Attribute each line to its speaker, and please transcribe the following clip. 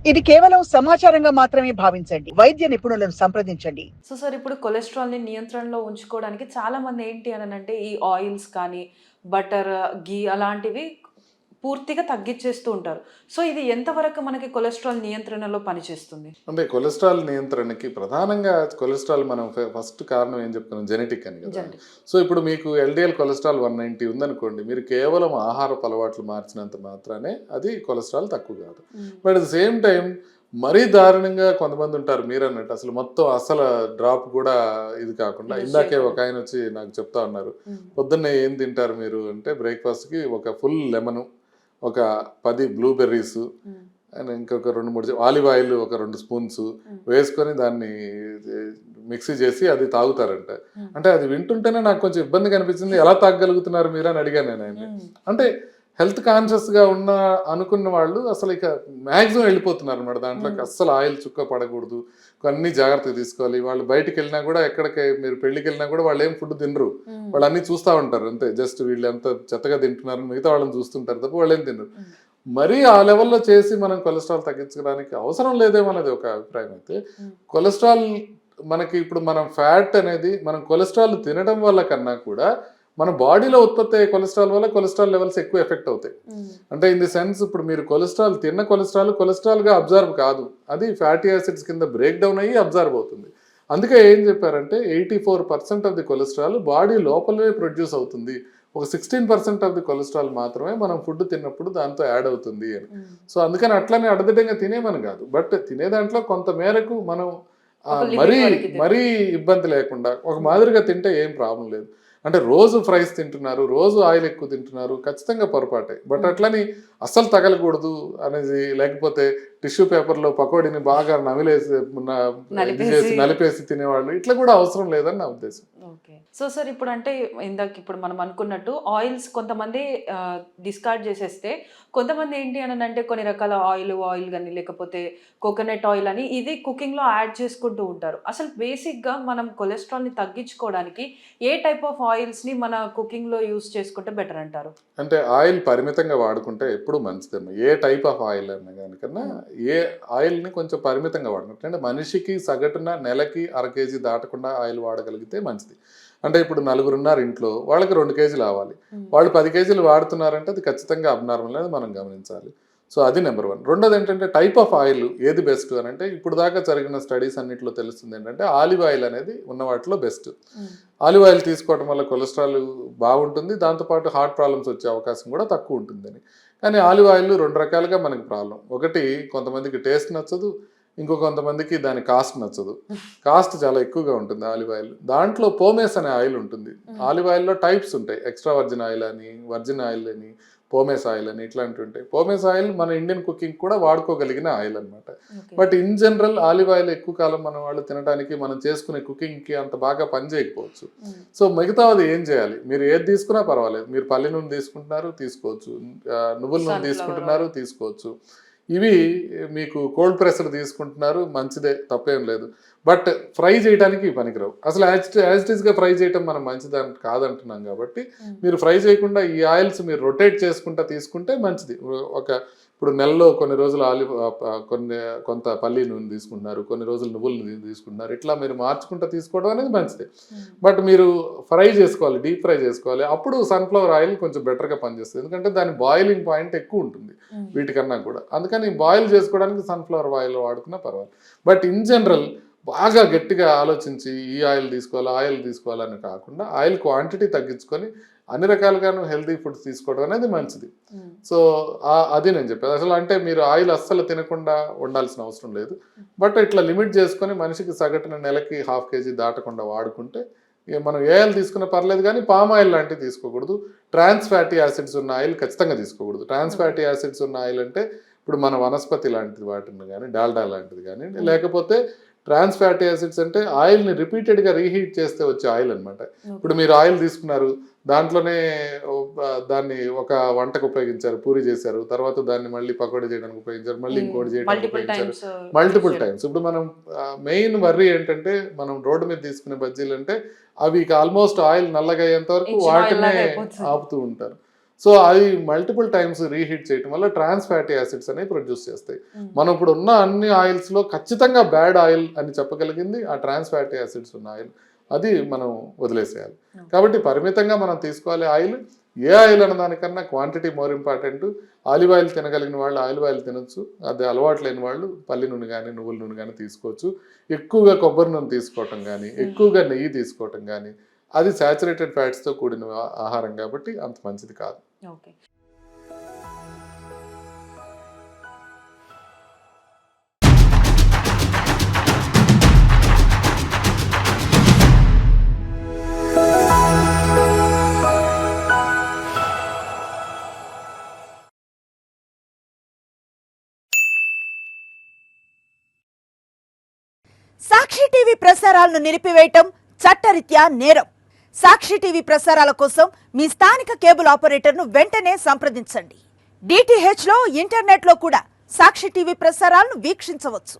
Speaker 1: ఇది కేవలం సమాచారంగా మాత్రమే భావించండి. వైద్య నిపుణులను సంప్రదించండి.
Speaker 2: సార్ ఇప్పుడు కొలెస్ట్రాల్‌ని నియంత్రణలో ఉంచుకోవడానికి చాలామంది ఏంటి అననంటే ఈ ఆయిల్స్ కానీ, బటర్, ఘీ అలాంటివి పూర్తిగా తగ్గిచ్చేస్తూ ఉంటారు. సో, ఇది ఎంతవరకు మనకి కొలెస్ట్రాల్ నియంత్రణలో పనిచేస్తుంది?
Speaker 3: అంటే కొలెస్ట్రాల్ నియంత్రణకి ప్రధానంగా కొలెస్ట్రాల్ మనం ఫస్ట్ కారణం ఏం చెప్పుకున్నాం జెనెటిక్ అని కదా.
Speaker 2: జెనెటిక్.
Speaker 3: సో ఇప్పుడు మీకు ఎల్డిఎల్ కొలెస్ట్రాల్ 190 ఉందనుకోండి, మీరు కేవలం ఆహారపు అలవాట్లు మార్చినంత మాత్రానే అది కొలెస్ట్రాల్ తక్కువ కాదు. But at the same time మరీ దారుణంగా కొంతమంది ఉంటారు మీరు అన్నట్టు, అసలు డ్రాప్ కూడా ఇది కాకుండా. ఇందాకే ఒక ఆయన వచ్చి నాకు చెప్తా ఉన్నారు, పొద్దున్నే ఏం తింటారు మీరు అంటే, బ్రేక్ఫాస్ట్కి ఒక ఫుల్ లెమను, ఒక 10 బ్లూబెర్రీస్ అండ్ ఇంకొక 2-3 ఆలివ్ ఆయిల్ ఒక 2 స్పూన్స్ వేసుకొని దాన్ని మిక్సీ చేసి అది తాగుతారంట. అంటే అది వింటుంటేనే నాకు కొంచెం ఇబ్బందిగా అనిపించింది, ఎలా తాగగలుగుతున్నారు మీరు అని అడిగాను నేను ఆయన. అంటే హెల్త్ కాన్షియస్గా అనుకున్న వాళ్ళు అసలు ఇక మ్యాక్సిమం వెళ్ళిపోతున్నారు అనమాట దాంట్లోకి. అస్సలు ఆయిల్ చుక్క పడకూడదు, అన్ని జాగ్రత్తగా తీసుకోవాలి. వాళ్ళు బయటికి వెళ్ళినా కూడా, ఎక్కడికి మీరు పెళ్ళికి వెళ్ళినా కూడా వాళ్ళు ఏం ఫుడ్ తినరు, వాళ్ళు అన్ని చూస్తూ ఉంటారు అంతే. జస్ట్ వీళ్ళు ఎంత చెత్తగా తింటున్నారు మిగతా వాళ్ళని చూస్తుంటారు తప్ప వాళ్ళు ఏం తినరు. మరీ ఆ లెవెల్లో చేసి మనం కొలెస్ట్రాల్ తగ్గించడానికి అవసరం లేదేమో అనేది ఒక అభిప్రాయం. అయితే కొలెస్ట్రాల్ మనకి ఇప్పుడు మనం ఫ్యాట్ అనేది మనం కొలెస్ట్రాల్ తినడం వల్ల కన్నా కూడా మన బాడీలో ఉత్పత్తి అయ్యే కొలెస్ట్రాల్ వల్ల కొలెస్ట్రాల్ లెవెల్స్ ఎక్కువ ఎఫెక్ట్ అవుతాయి. అంటే ఇన్ ది సెన్స్, ఇప్పుడు మీరు తిన్న కొలెస్ట్రాల్గా అబ్జర్వ్ కాదు, అది ఫ్యాటీ యాసిడ్స్ కింద బ్రేక్ డౌన్ అయ్యి అబ్జర్వ్ అవుతుంది. అందుకే ఏం చెప్పారంటే 84% ఆఫ్ ది కొలెస్ట్రాల్ బాడీ లోపలే ప్రొడ్యూస్ అవుతుంది, ఒక 16% ఆఫ్ ది కొలెస్ట్రాల్ మాత్రమే మనం ఫుడ్ తిన్నప్పుడు దాంతో యాడ్ అవుతుంది అని. సో అందుకని అట్లనే అడదిడంగా తినేమని కాదు, బట్ తినే దాంట్లో కొంత మేరకు మనం మరీ ఇబ్బంది లేకుండా ఒక మాదిరిగా తింటే ఏం ప్రాబ్లం లేదు. అంటే రోజు ఫ్రైస్ తింటున్నారు, రోజు ఆయిల్ ఎక్కువ తింటున్నారు, ఖచ్చితంగా పొరపాటే. బట్ అట్లని అస్సలు తగలకూడదు అనేది, లేకపోతే టిష్యూ పేపర్లో పకోడీని బాగా నలిపేసి తినేవాళ్ళు, ఇట్లా కూడా అవసరం లేదని నా ఉద్దేశం.
Speaker 2: ఓకే. సో సార్ ఇప్పుడు అంటే ఇప్పుడు మనం అనుకున్నట్టు ఆయిల్స్ కొంతమంది డిస్కార్డ్ చేసేస్తే, కొంతమంది ఏంటి అంటే కొన్ని రకాల ఆయిల్ కానీ లేకపోతే కోకోనట్ ఆయిల్ అని ఇది కుకింగ్లో యాడ్ చేసుకుంటూ ఉంటారు. అసలు బేసిక్గా మనం కొలెస్ట్రాల్ని తగ్గించుకోవడానికి ఏ టైప్ ఆఫ్ ఆయిల్స్ని మన కుకింగ్లో యూస్ చేసుకుంటే బెటర్ అంటారు?
Speaker 3: అంటే ఆయిల్ పరిమితంగా వాడుకుంటే ఎప్పుడు మంచిదమ్మా. ఏ టైప్ ఆఫ్ ఆయిల్ అన్నా కనుకన్నా ఏ ఆయిల్ని కొంచెం పరిమితంగా వాడుకుంటే, అంటే మనిషికి సగటున నెలకి 1/2 కేజీ దాటకుండా ఆయిల్ వాడగలిగితే మంచిది. అంటే ఇప్పుడు 4 ఉన్నారు ఇంట్లో, వాళ్ళకి 2 కేజీలు అవ్వాలి, వాళ్ళు 10 కేజీలు వాడుతున్నారంటే అది ఖచ్చితంగా అబ్నార్మల్ అనేది మనం గమనించాలి. సో అది నెంబర్ 1. రెండోది ఏంటంటే టైప్ ఆఫ్ ఆయిల్ ఏది బెస్ట్ అని అంటే, ఇప్పుడు దాకా జరిగిన స్టడీస్ అన్నింటిలో తెలుస్తుంది ఏంటంటే ఆలివ్ ఆయిల్ అనేది ఉన్న వాటిలో బెస్ట్. ఆలివ్ ఆయిల్ తీసుకోవడం వల్ల కొలెస్ట్రాల్ బాగుంటుంది, దాంతోపాటు హార్ట్ ప్రాబ్లమ్స్ వచ్చే అవకాశం కూడా తక్కువ ఉంటుందని. కానీ ఆలివ్ ఆయిల్ 2 రకాలుగా మనకి ప్రాబ్లం. ఒకటి, కొంతమందికి టేస్ట్ నచ్చదు, కొంతమందికి దాని కాస్ట్ నచ్చదు. కాస్ట్ చాలా ఎక్కువగా ఉంటుంది ఆలివ్ ఆయిల్. దాంట్లో పోమేస్ అనే ఆయిల్ ఉంటుంది. ఆలివ్ ఆయిల్లో టైప్స్ ఉంటాయి, ఎక్స్ట్రా వర్జిన్ ఆయిల్ అని, వర్జిన్ ఆయిల్ అని, పోమేస్ ఆయిల్ అని, ఇట్లాంటివి ఉంటాయి. పోమేస్ ఆయిల్ మన ఇండియన్ కుకింగ్ కూడా వాడుకోగలిగిన ఆయిల్ అనమాట. But in general olive oil ఎక్కువ కాలం మన వాళ్ళు తినడానికి, మనం చేసుకునే కుకింగ్కి అంత బాగా పనిచేయకపోవచ్చు. సో మిగతాది ఏం చేయాలి, మీరు ఏది తీసుకున్నా పర్వాలేదు. మీరు పల్లి నూనె తీసుకుంటున్నారు తీసుకోవచ్చు, నువ్వుల నూనె తీసుకుంటున్నారు తీసుకోవచ్చు, ఇవి మీకు కోల్డ్ ప్రెషర్ తీసుకుంటున్నారు మంచిదే, తప్పేం లేదు. బట్ ఫ్రై చేయడానికి పనికిరావు. అసలు యాజ్ ఇట్ ఈస్గా ఫ్రై చేయటం మనం మంచిదని కాదంటున్నాం కాబట్టి, మీరు ఫ్రై చేయకుండా ఈ ఆయిల్స్ మీరు రొటేట్ చేసుకుంటా తీసుకుంటే మంచిది. ఇప్పుడు నెలలో కొన్ని రోజులు కొంత పల్లి నూనె తీసుకుంటున్నారు, కొన్ని రోజులు నువ్వుల నూనె తీసుకుంటున్నారు, ఇట్లా మీరు మార్చుకుంటా తీసుకోవడం అనేది మంచిది. బట్ మీరు ఫ్రై చేసుకోవాలి, డీప్ ఫ్రై చేసుకోవాలి, అప్పుడు సన్ఫ్లవర్ ఆయిల్ కొంచెం బెటర్గా పనిచేస్తుంది. ఎందుకంటే దాని బాయిలింగ్ పాయింట్ ఎక్కువ ఉంటుంది వీటికన్నా కూడా. అందుకని బాయిల్ చేసుకోవడానికి సన్ఫ్లవర్ ఆయిల్ వాడుకున్నా పర్వాలేదు. బట్ ఇన్ జనరల్ బాగా గట్టిగా ఆలోచించి ఈ ఆయిల్ తీసుకోవాలని కాకుండా, ఆయిల్ క్వాంటిటీ తగ్గించుకొని అన్ని రకాలుగాను హెల్తీ ఫుడ్స్ తీసుకోవడం అనేది మంచిది. సో అది నేను చెప్పేది. అసలు అంటే మీరు ఆయిల్ అస్సలు తినకుండా ఉండాల్సిన అవసరం లేదు. బట్ ఇట్లా లిమిట్ చేసుకొని మనిషికి సగటున నెలకి 1/2 కేజీ దాటకుండా వాడుకుంటే, మనం ఏ ఆయిల్ తీసుకున్నా పర్లేదు, కానీ పామ్ ఆయిల్ లాంటివి తీసుకోకూడదు. ట్రాన్స్ ఫ్యాటీ యాసిడ్స్ ఉన్న ఆయిల్ ఖచ్చితంగా తీసుకోకూడదు. ట్రాన్స్ ఫ్యాటీ యాసిడ్స్ ఉన్న ఆయిల్ అంటే ఇప్పుడు మన వనస్పతి లాంటిది వాటిని కానీ, డాల్డా లాంటిది కానీ, లేకపోతే ట్రాన్స్ ఫ్యాటీ యాసిడ్స్ అంటే ఆయిల్ని రిపీటెడ్గా రీహీట్ చేస్తే వచ్చే ఆయిల్ అనమాట. ఇప్పుడు మీరు ఆయిల్ తీసుకున్నారు, దాంట్లోనే దాన్ని ఒక వంటకు ఉపయోగించారు, పూరి చేశారు, తర్వాత దాన్ని మళ్ళీ పకోడీ చేయడానికి ఉపయోగించారు, మళ్ళీ ఇంకోటి చేయడానికి ఉపయోగించారు, మల్టిపుల్ టైమ్స్. ఇప్పుడు మనం మెయిన్ వర్రీ ఏంటంటే, మనం రోడ్డు మీద తీసుకునే బజ్జీలు అంటే అవి ఆల్మోస్ట్ ఆయిల్ నల్లగా అయ్యేంత వరకు వాటినే ఆపుతూ ఉంటారు. సో అవి మల్టిపుల్ టైమ్స్ రీహీట్ చేయడం వల్ల ట్రాన్స్ ఫ్యాటీ యాసిడ్స్ అనేవి ప్రొడ్యూస్ చేస్తాయి. మనం ఇప్పుడు ఉన్న అన్ని ఆయిల్స్లో ఖచ్చితంగా బ్యాడ్ ఆయిల్ అని చెప్పగలిగింది ఆ ట్రాన్స్ ఫ్యాటీ యాసిడ్స్ ఉన్న ఆయిల్. అది మనం వదిలేసేయాలి. కాబట్టి పరిమితంగా మనం తీసుకోవాలి ఆయిల్. ఏ ఆయిల్ అన్న దానికన్నా quantity more important. Olive oil తినగలిగిన వాళ్ళు ఆలివ్ ఆయిల్ తినొచ్చు. అది అలవాటు లేని వాళ్ళు పల్లి నూనె కానీ నువ్వుల నూనె కానీ తీసుకోవచ్చు. ఎక్కువగా కొబ్బరి నూనె తీసుకోవటం కానీ ఎక్కువగా నెయ్యి తీసుకోవటం కానీ అది సాచురేటెడ్ ఫ్యాట్స్తో కూడిన ఆహారం కాబట్టి అంత మంచిది కాదు.
Speaker 2: ఓకే.
Speaker 4: సాక్షి టీవీ ప్రసారాలను నిలిపివేయటం చట్టరీత్యా నేరం. సాక్షి టీవీ ప్రసారాల కోసం మీ స్థానిక కేబుల్ ఆపరేటర్ను వెంటనే సంప్రదించండి. DTH లో ఇంటర్నెట్ లో కూడా సాక్షి టీవీ ప్రసారాలను వీక్షించవచ్చు.